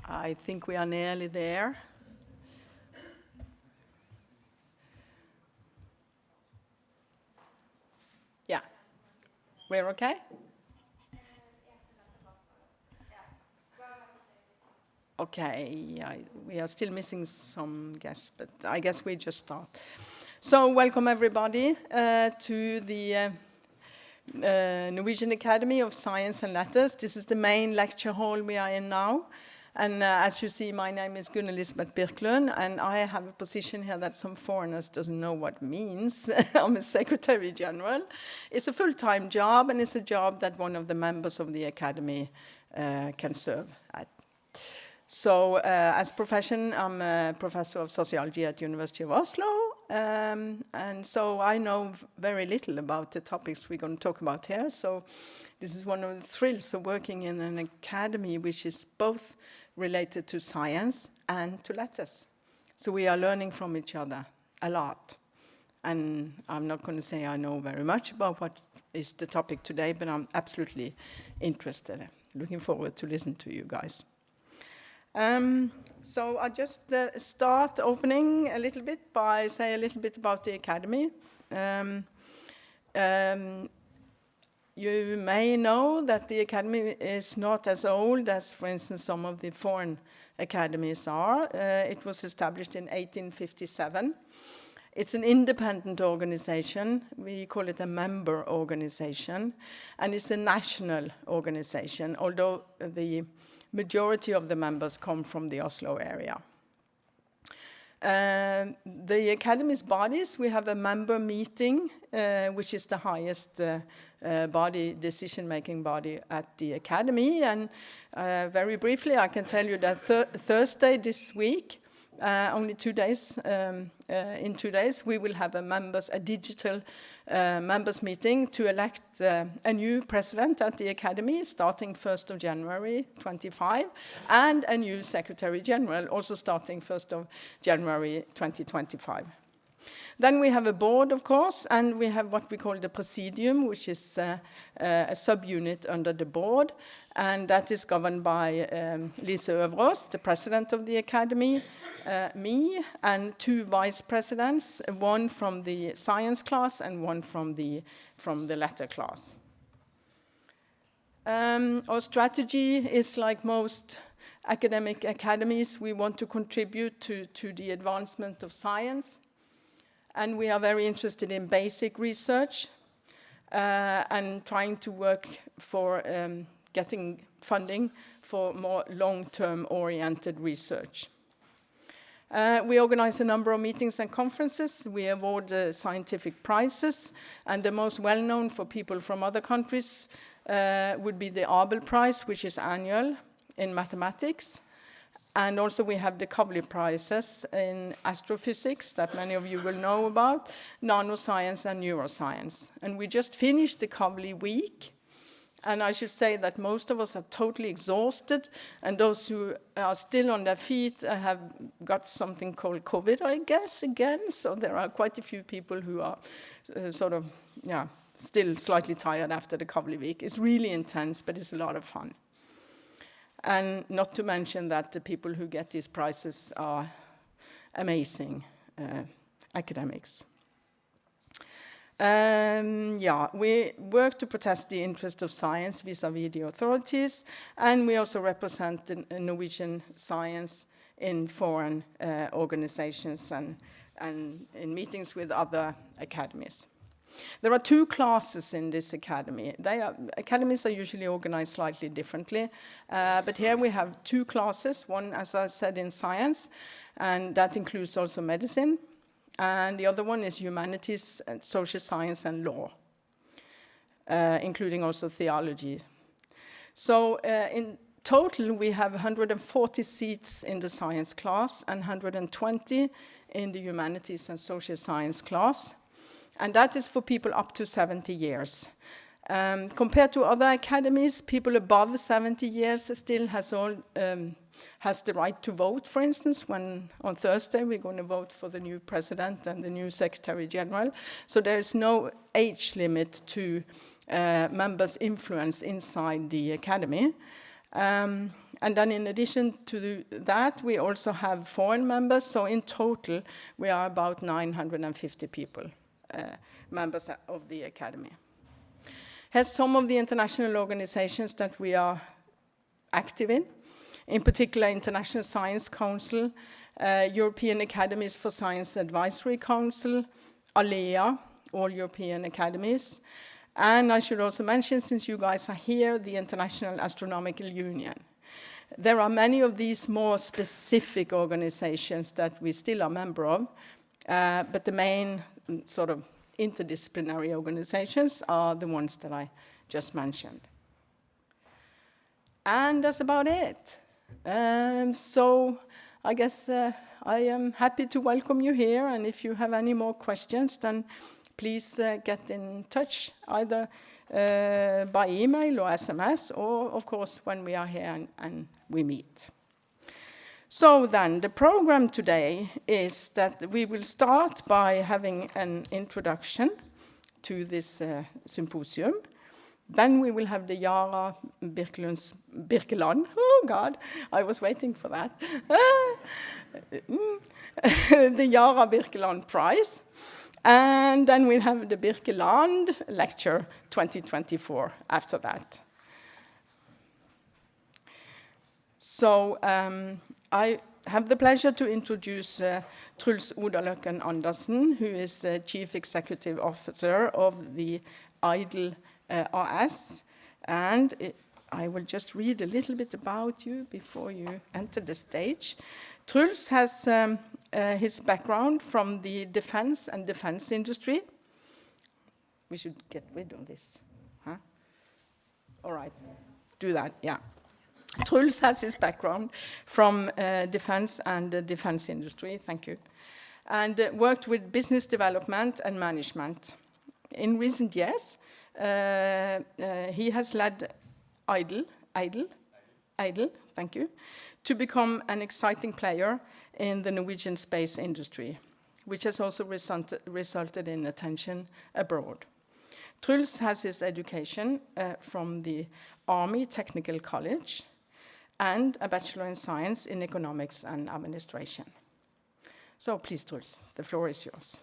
I think we are nearly there. Yeah, we're okay? Okay, we are still missing some guests, but I guess we just start. So welcome everybody to the Norwegian Academy of Science and Letters. This is the main lecture hall we are in now. And as you see, my name is Kristian Birkeland, and I have a position here that some foreigners doesn't know what means. I'm a Secretary General. It's a full-time job, and it's a job that one of the members of the Academy can serve at. So as profession, I'm a professor of sociology at University of Oslo, and so I know very little about the topics we're going to talk about here. So this is one of the thrills of working in an academy which is both related to science and to letters. So we are learning from each other a lot. And I'm not going to say I know very much about what is the topic today, but I'm absolutely interested. Looking forward to listen to you guys. So I just start opening a little bit by say a little bit about the academy. You may know that the academy is not as old as, for instance, some of the foreign academies are. It was established in 1857. It's an independent organization. We call it a member organization, and it's a national organization, although the majority of the members come from the Oslo area. The academy's bodies, we have a member meeting, which is the highest decision-making body at the academy. And very briefly, I can tell you that Thursday this week, only 2 days, in 2 days, we will have a digital members meeting to elect a new president at the academy starting 1st of January 25, and a new secretary general also starting 1st of January 2025. Then we have a board, of course, and we have what we call the presidium, which is a subunit under the board, and that is governed by Lise Øvrås, the president of the academy, me, and 2 vice presidents, one from the science class and one from the letter class. Our strategy is like most academic academies. We want to contribute to the advancement of science. And we are very interested in basic research and trying to work for getting funding for more long-term oriented research. We organize a number of meetings and conferences. We award scientific prizes, and the most well-known for people from other countries would be the EIDEL Prize, which is annual in mathematics. And also we have the Kavli prizes in astrophysics that many of you will know about, nanoscience and neuroscience. And we just finished the Kavli week. And I should say that most of us are totally exhausted, and those who are still on their feet have got something called COVID, I guess, again. So there are quite a few people who are still slightly tired after the Kavli week. It's really intense, but it's a lot of fun. And not to mention that the people who get these prizes are amazing academics. We work to protect the interest of science vis-à-vis the authorities, and we also represent the Norwegian science in foreign organizations and in meetings with other academies. There are 2 classes in this academy. Academies are usually organized slightly differently, but here we have 2 classes. One, as I said, in science, and that includes also medicine. And the other one is humanities, and social science, and law, including also theology. So in total, we have 140 seats in the science class and 120 in the humanities and social science class. And that is for people up to 70 years. Compared to other academies, people above 70 years still has the right to vote, for instance, when on Thursday we're going to vote for the new president and the new secretary general. So there is no age limit to members' influence inside the academy. And then in addition to that, we also have foreign members. So in total, we are about 950 people, members of the Academy. Here's some of the international organizations that we are active in particular International Science Council, European Academies for Science Advisory Council, ALEA, All European Academies, and I should also mention, since you guys are here, the International Astronomical Union. There are many of these more specific organizations that we still are member of, but the main sort of interdisciplinary organizations are the ones that I just mentioned. And that's about it. So I guess I am happy to welcome you here, and if you have any more questions, then please get in touch, either by email or SMS, or of course when we are here and we meet. So then, the program today is that we will start by having an introduction to this symposium. Then we will have the Yara Birkeland. Oh God, I was waiting for that. The Yara Birkeland Prize. And then we'll have the Birkeland Lecture 2024 after that. So I have the pleasure to introduce Truls Orderløkken Andersen, who is Chief Executive Officer of the EIDEL AS. And I will just read a little bit about you before you enter the stage. Truls has his background from the defense and defense industry. We should get rid of this, huh? All right, do that, yeah. Truls has his background from defense and the defense industry, thank you, and worked with business development and management. In recent years, he has led EIDEL, thank you, to become an exciting player in the Norwegian space industry, which has also resulted in attention abroad. Truls has his education from the Army Technical College and a Bachelor in Science in Economics and Administration. So please, Truls, the floor is yours.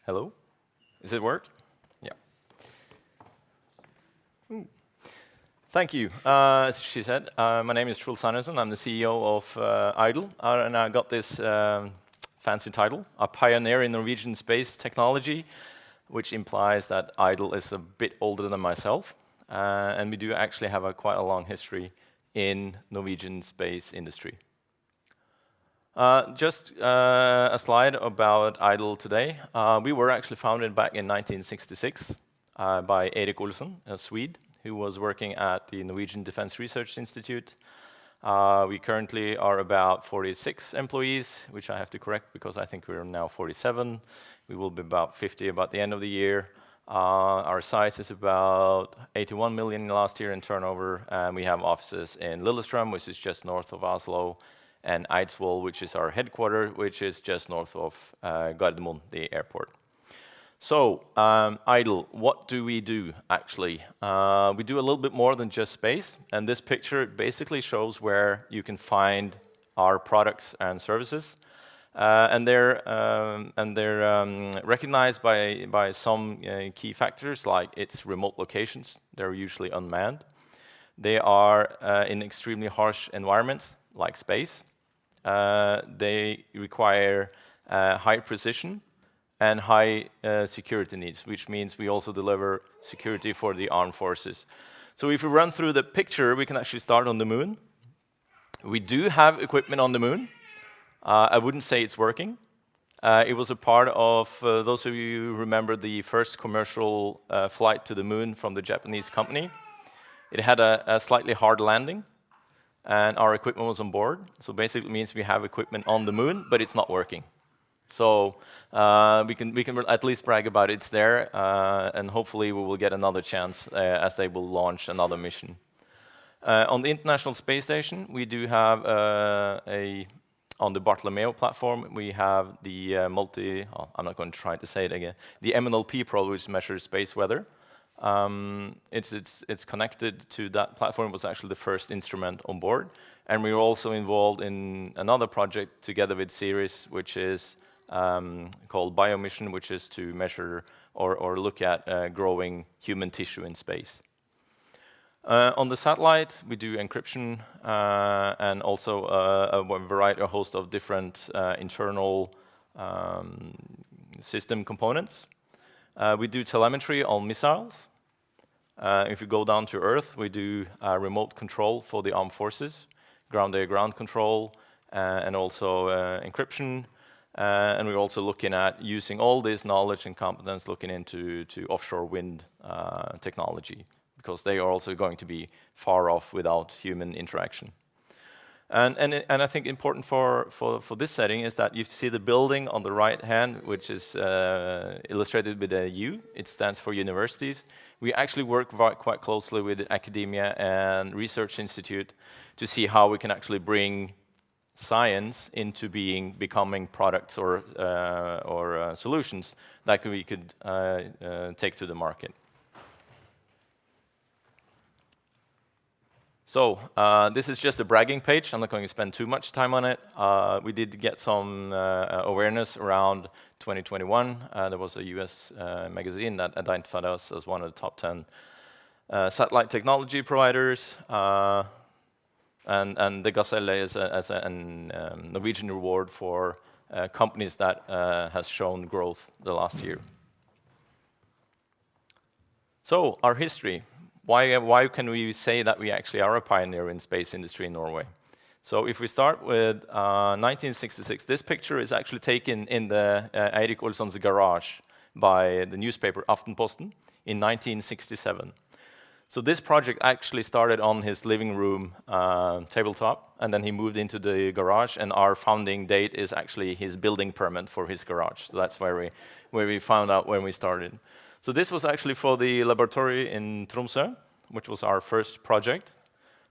Hello, does it work? Yeah. Thank you. As she said, my name is Truls Andersen. I'm the CEO of EIDEL, and I got this fancy title, a pioneer in Norwegian space technology, which implies that EIDEL is a bit older than myself, and we do actually have quite a long history in Norwegian space industry. Just a slide about EIDEL today. We were actually founded back in 1966 by Erik Olsen, a Swede, who was working at the Norwegian Defense Research Institute. We currently are about 46 employees, which I have to correct because I think we're now 47. We will be about 50 about the end of the year. Our size is about 81 million last year in turnover, and we have offices in Lillestrøm, which is just north of Oslo, and Eidsvoll, which is our headquarters, which is just north of Gardermoen, the airport. So, EIDEL, what do we do, actually? We do a little bit more than just space, and this picture basically shows where you can find our products and services. And they're recognized by some key factors, like its remote locations. They're usually unmanned. They are in extremely harsh environments, like space. They require high precision and high security needs, which means we also deliver security for the armed forces. So if we run through the picture, we can actually start on the moon. We do have equipment on the moon. I wouldn't say it's working. It was a part of, those of you who remember the first commercial flight to the moon from the Japanese company. It had a slightly hard landing, and our equipment was on board. So basically it means we have equipment on the moon, but it's not working. So we can at least brag about it's there, and hopefully we will get another chance as they will launch another mission. On the International Space Station, we do have a On the Bartolomeo platform, we have the I'm not going to try to say it again, the MNLP probe, which measures space weather. It's connected to that platform. It was actually the first instrument on board. And we were also involved in another project together with Ceres, which is called Biomission, which is to measure or look at growing human tissue in space. On the satellite, we do encryption and also a host of different internal system components. We do telemetry on missiles. If you go down to Earth, we do remote control for the armed forces, ground-air-ground control, and also encryption. And we're also looking at using all this knowledge and competence looking into offshore wind technology, because they are also going to be far off without human interaction. And I think important for this setting is that you see the building on the right hand, which is illustrated with a U. It stands for universities. We actually work quite closely with academia and research institute to see how we can actually bring science into becoming products or solutions that we could take to the market. So this is just a bragging page. I'm not going to spend too much time on it. We did get some awareness around 2021. There was a US magazine that identified us as one of the top 10 satellite technology providers. And the Gazelle is a Norwegian award for companies that has shown growth the last year. So our history. Why can we say that we actually are a pioneer in space industry in Norway? So if we start with 1966, this picture is actually taken in the Eirik Olsson's garage by the newspaper Aftenposten in 1967. So this project actually started on his living room tabletop, and then he moved into the garage, and our founding date is actually his building permit for his garage. So that's where we found out when we started. So this was actually for the laboratory in Tromsø, which was our first project.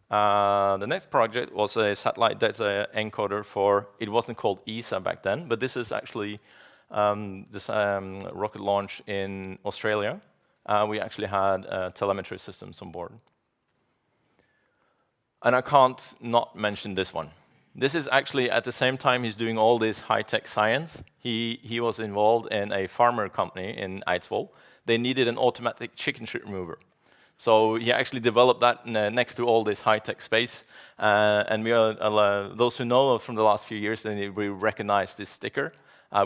The next project was a satellite data encoder for, it wasn't called ESA back then, but this is actually this rocket launch in Australia. We actually had telemetry systems on board. And I can't not mention this one. This is actually at the same time he's doing all this high-tech science. He was involved in a farmer company in Eidsvoll. They needed an automatic chicken shit remover. So he actually developed that next to all this high-tech space. And we are, those who know from the last few years, then we recognize this sticker.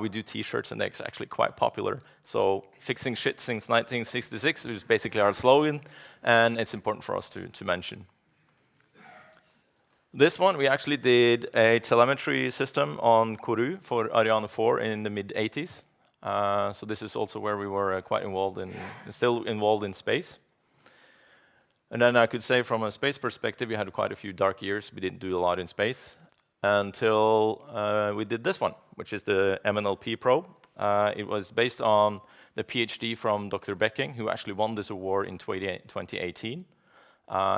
We do T-shirts, and they're actually quite popular. So fixing shit since 1966 is basically our slogan, and it's important for us to mention. This one, we actually did a telemetry system on Kourou for Ariane 4 in the mid-80s. So this is also where we were quite involved still involved in space. And then I could say from a space perspective, we had quite a few dark years. We didn't do a lot in space until we did this one, which is the MNLP probe. It was based on the PhD from Dr. Becking, who actually won this award in 2018.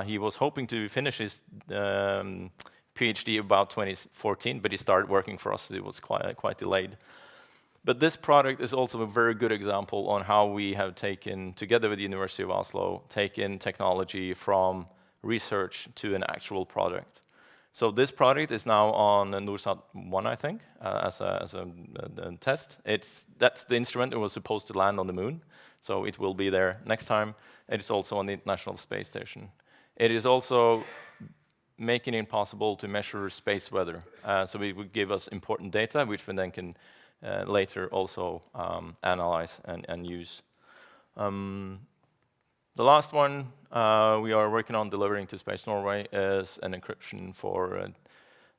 He was hoping to finish his PhD about 2014, but he started working for us. It was quite delayed. But this product is also a very good example on how we have taken, together with the University of Oslo, taken technology from research to an actual product. So this product is now on NorSat-1, I think, as a test. That's the instrument that was supposed to land on the moon, so it will be there next time. It is also on the International Space Station. It is also making it possible to measure space weather. So it would give us important data, which we then can later also analyze and use. The last one we are working on delivering to Space Norway is an encryption for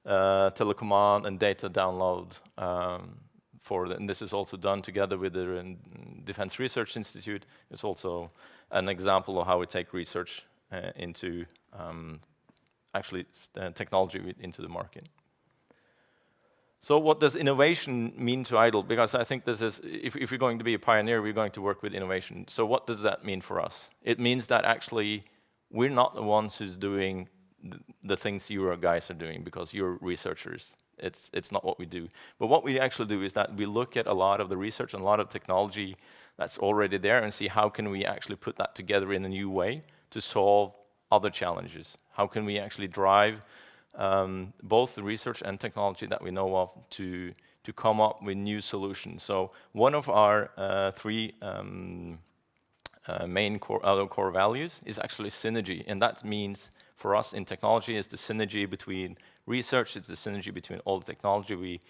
telecommand and data download. And this is also done together with the Defense Research Institute. It's also an example of how we take research into actually technology into the market. So what does innovation mean to EIDEL? Because I think this is, if you're going to be a pioneer, we're going to work with innovation. So what does that mean for us? It means that actually we're not the ones who's doing the things you guys are doing, because you're researchers. It's not what we do. But what we actually do is that we look at a lot of the research and a lot of technology that's already there and see how can we actually put that together in a new way to solve other challenges. How can we actually drive both the research and technology that we know of to come up with new solutions. So one of our three main core values is actually synergy, and that means for us in technology is the synergy between research, it's the synergy between all the technology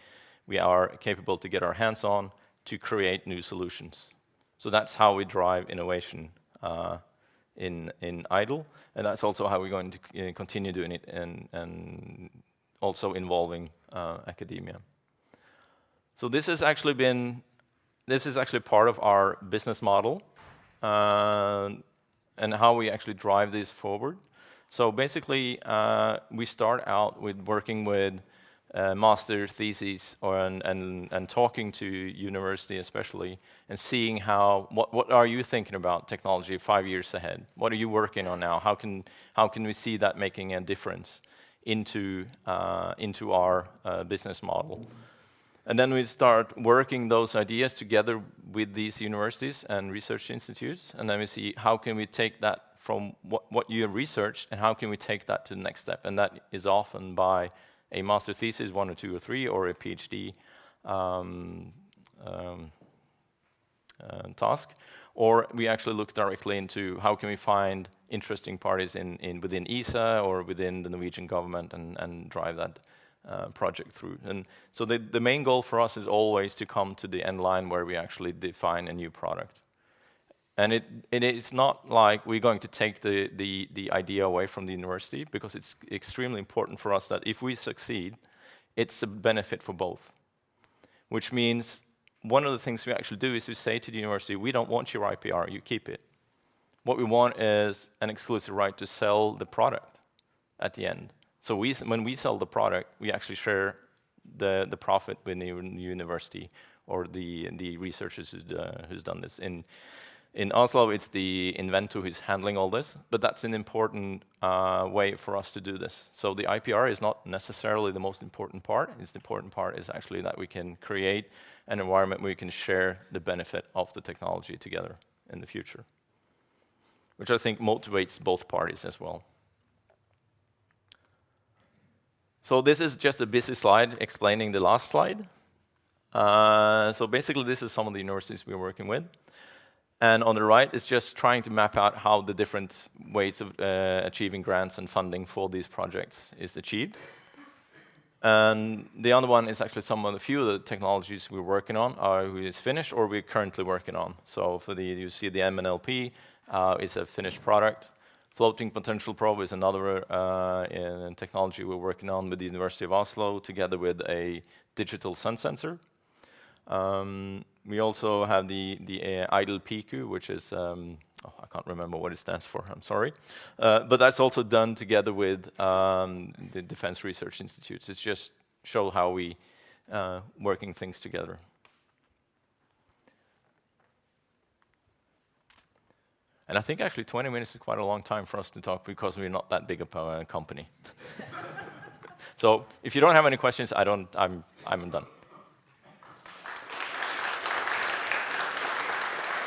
we are capable to get our hands on to create new solutions. So that's how we drive innovation in EIDEL, and that's also how we're going to continue doing it, and also involving academia. So this has actually part of our business model, and how we actually drive this forward. So basically, we start out with working with master theses and talking to university especially, and seeing what are you thinking about technology 5 years ahead? What are you working on now? How can we see that making a difference into our business model? And then we start working those ideas together with these universities and research institutes, and then we see how can we take that from what you have researched, and how can we take that to the next step? And that is often by a master thesis, 1 or 2 or 3, or a PhD task, or we actually look directly into how can we find interesting parties within ESA or within the Norwegian government and drive that project through. And so the main goal for us is always to come to the end line where we actually define a new product. And it is not like we're going to take the idea away from the university, because it's extremely important for us that if we succeed, it's a benefit for both. Which means one of the things we actually do is we say to the university, we don't want your IPR, you keep it. What we want is an exclusive right to sell the product at the end. So when we sell the product, we actually share the profit with the university or the researchers who's done this. In Oslo, it's the inventor who's handling all this, but that's an important way for us to do this. So the IPR is not necessarily the most important part. The important part is actually that we can create an environment where we can share the benefit of the technology together in the future, which I think motivates both parties as well. So this is just a busy slide explaining the last slide. So basically, this is some of the universities we're working with. And on the right, it's just trying to map out how the different ways of achieving grants and funding for these projects is achieved. And the other one is actually a few of the technologies we're working on who is finished or we're currently working on. So you see the MNLP is a finished product. Floating potential probe is another technology we're working on with the University of Oslo together with a digital sun sensor. We also have the EIDEL PQ, which is, I can't remember what it stands for, I'm sorry. But that's also done together with the Defense Research Institutes. It's just show how we working things together. And I think actually 20 minutes is quite a long time for us to talk because we're not that big of a company. So if you don't have any questions, I'm done.